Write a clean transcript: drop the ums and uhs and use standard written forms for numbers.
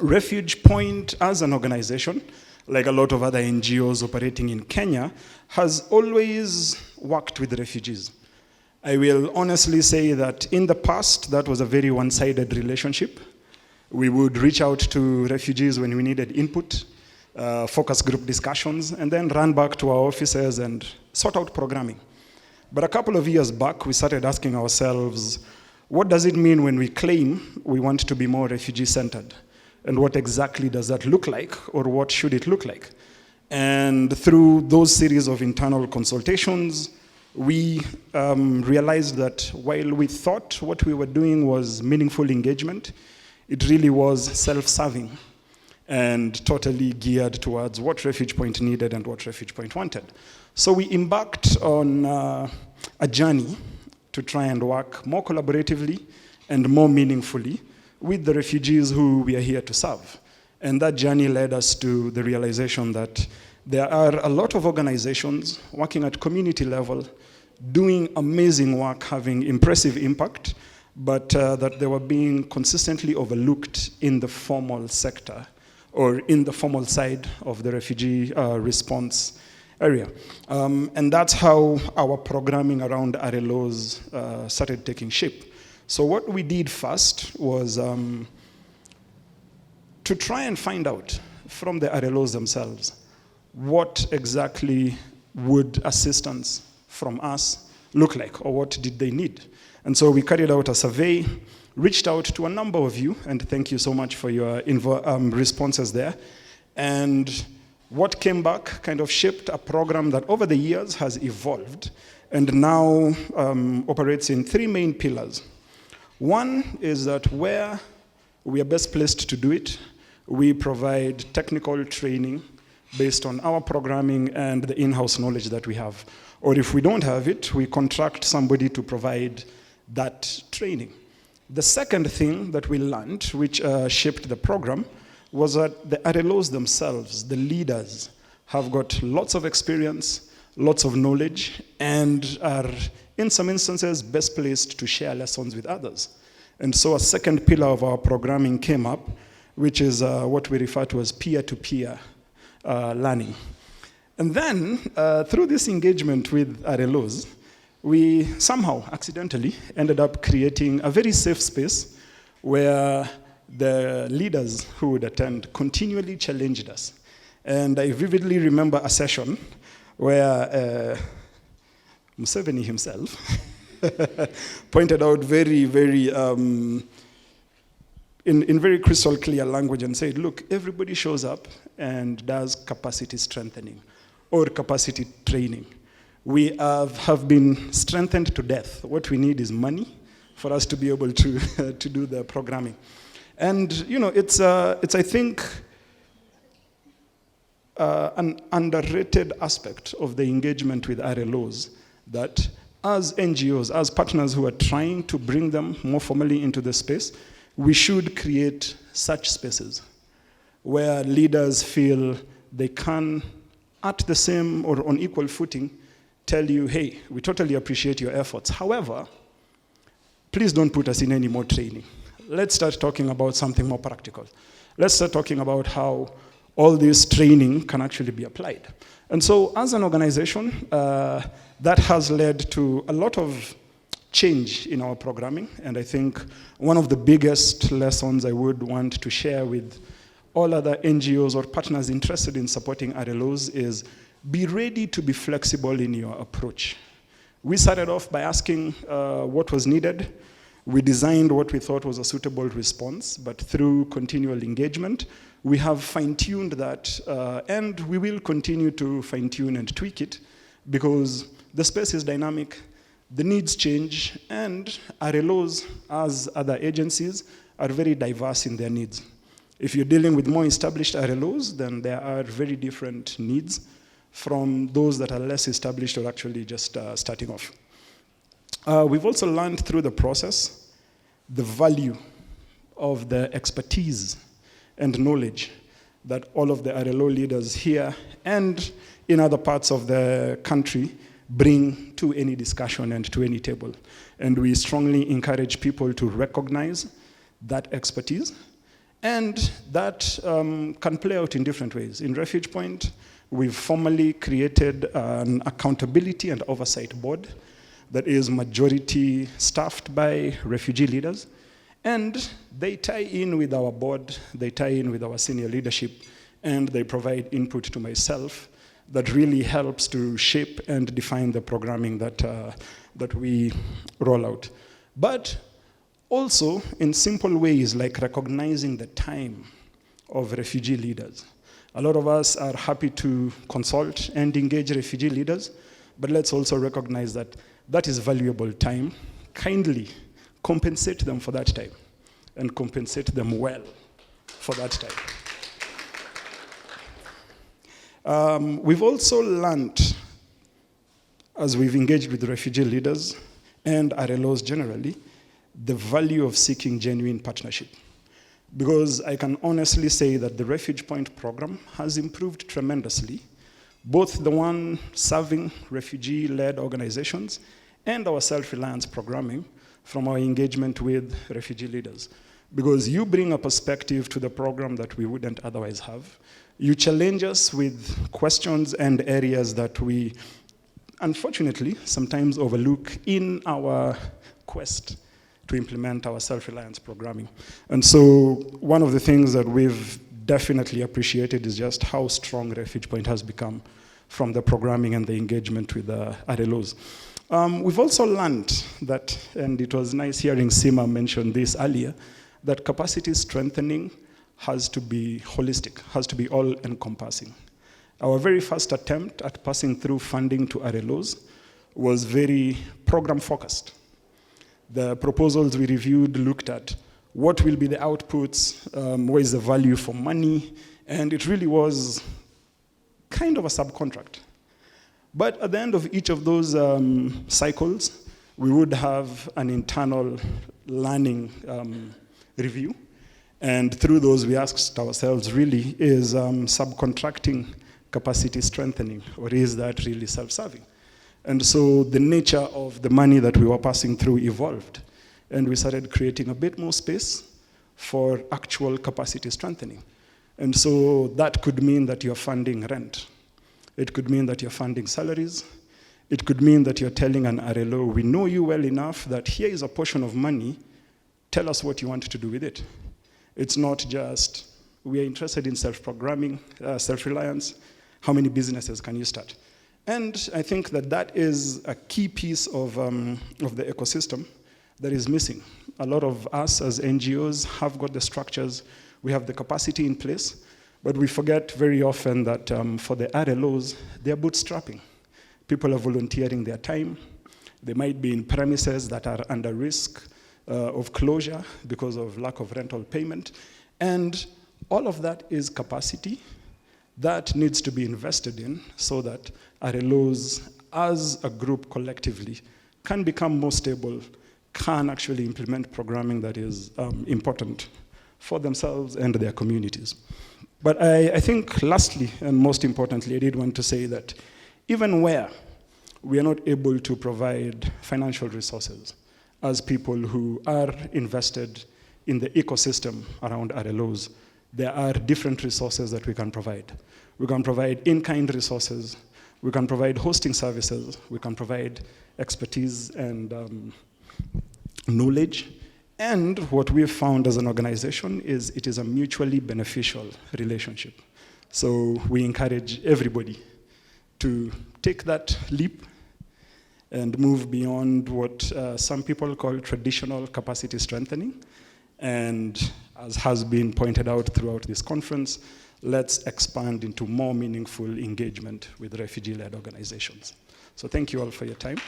RefugePoint as an organization, like a lot of other NGOs operating in Kenya, has always worked with refugees. I will honestly say that in the past, that was a very one-sided relationship. We would reach out to refugees when we needed input, focus group discussions, and then run back to our offices and sort out programming. But a couple of years back, we started asking ourselves, what does it mean when we claim we want to be more refugee-centered? And what exactly does that look like, or what should it look like? And through those series of internal consultations, we realized that while we thought what we were doing was meaningful engagement, it really was self-serving and totally geared towards what RefugePoint needed and what RefugePoint wanted. So we embarked on a journey to try and work more collaboratively and more meaningfully with the refugees who we are here to serve. And that journey led us to the realization that there are a lot of organizations working at community level, doing amazing work, having impressive impact, but that they were being consistently overlooked in the formal sector or in the formal side of the refugee response area. And that's how our programming around RLOs started taking shape. So what we did first was to try and find out from the RLOs themselves what exactly would assistance from us look like, or what did they need. And so we carried out a survey, reached out to a number of you, and thank you so much for your responses there. And what came back kind of shaped a program that over the years has evolved and now operates in three main pillars. One is that where we are best placed to do it, we provide technical training based on our programming and the in-house knowledge that we have. Or if we don't have it, we contract somebody to provide that training. The second thing that we learned, which shaped the program, was that the RLOs themselves, the leaders, have got lots of experience, lots of knowledge, and are, in some instances, best placed to share lessons with others. And so a second pillar of our programming came up, which is what we refer to as peer-to-peer learning. And then, through this engagement with RLOs, we somehow, accidentally, ended up creating a very safe space where the leaders who would attend continually challenged us. And I vividly remember a session where Museveni himself pointed out very, very, in very crystal clear language and said, look, everybody shows up and does capacity strengthening or capacity training. We have been strengthened to death. What we need is money for us to be able to, to do the programming. And you know, it's I think, an underrated aspect of the engagement with RLOs that as NGOs, as partners who are trying to bring them more formally into the space, we should create such spaces where leaders feel they can, at the same or on equal footing, tell you, hey, we totally appreciate your efforts. However, please don't put us in any more training. Let's start talking about something more practical. Let's start talking about how all this training can actually be applied. And so as an organization, that has led to a lot of change in our programming. And I think one of the biggest lessons I would want to share with all other NGOs or partners interested in supporting RLOs is be ready to be flexible in your approach. We started off by asking what was needed. We designed what we thought was a suitable response, but through continual engagement, we have fine-tuned that, and we will continue to fine-tune and tweak it because the space is dynamic, the needs change, and RLOs, as other agencies, are very diverse in their needs. If you're dealing with more established RLOs, then there are very different needs from those that are less established or actually just starting off. We've also learned through the process the value of the expertise and knowledge that all of the RLO leaders here and in other parts of the country bring to any discussion and to any table. And we strongly encourage people to recognize that expertise And that can play out in different ways. In RefugePoint, we've formally created an accountability and oversight board that is majority staffed by refugee leaders. And they tie in with our board, they tie in with our senior leadership, and they provide input to myself that really helps to shape and define the programming that we roll out. But also in simple ways like recognizing the time of refugee leaders. A lot of us are happy to consult and engage refugee leaders, but let's also recognize that that is valuable time. Kindly compensate them for that time and compensate them well for that time. We've also learned, as we've engaged with refugee leaders and RLOs generally, the value of seeking genuine partnership. Because I can honestly say that the RefugePoint program has improved tremendously, both the one serving refugee-led organizations and our self-reliance programming from our engagement with refugee leaders. Because you bring a perspective to the program that we wouldn't otherwise have. You challenge us with questions and areas that we, unfortunately, sometimes overlook in our quest to implement our self-reliance programming. And so one of the things that we've definitely appreciated is just how strong RefugePoint has become from the programming and the engagement with the RLOs. We've also learned that, and it was nice hearing Sima mention this earlier, that capacity strengthening has to be holistic, has to be all-encompassing. Our very first attempt at passing through funding to RLOs was very program-focused. The proposals we reviewed looked at what will be the outputs, what is the value for money, and it really was kind of a subcontract. But at the end of each of those cycles, we would have an internal learning review. And through those, we asked ourselves, really, is subcontracting capacity strengthening, or is that really self-serving? And so the nature of the money that we were passing through evolved. And we started creating a bit more space for actual capacity strengthening. And so that could mean that you're funding rent. It could mean that you're funding salaries. It could mean that you're telling an RLO, we know you well enough that here is a portion of money, tell us what you want to do with it. It's not just, we are interested in self-programming, self-reliance, how many businesses can you start? And I think that that is a key piece of the ecosystem that is missing. A lot of us as NGOs have got the structures, we have the capacity in place, but we forget very often that for the RLOs, they're bootstrapping. People are volunteering their time. They might be in premises that are under risk of closure because of lack of rental payment. And all of that is capacity that needs to be invested in so that RLOs as a group collectively can become more stable, can actually implement programming that is important for themselves and their communities. But I think lastly, and most importantly, I did want to say that even where we are not able to provide financial resources as people who are invested in the ecosystem around RLOs, there are different resources that we can provide. We can provide in-kind resources, we can provide hosting services, we can provide expertise and knowledge. And what we've found as an organization is it is a mutually beneficial relationship. So we encourage everybody to take that leap and move beyond what some people call traditional capacity strengthening. And as has been pointed out throughout this conference, let's expand into more meaningful engagement with refugee-led organizations. So thank you all for your time.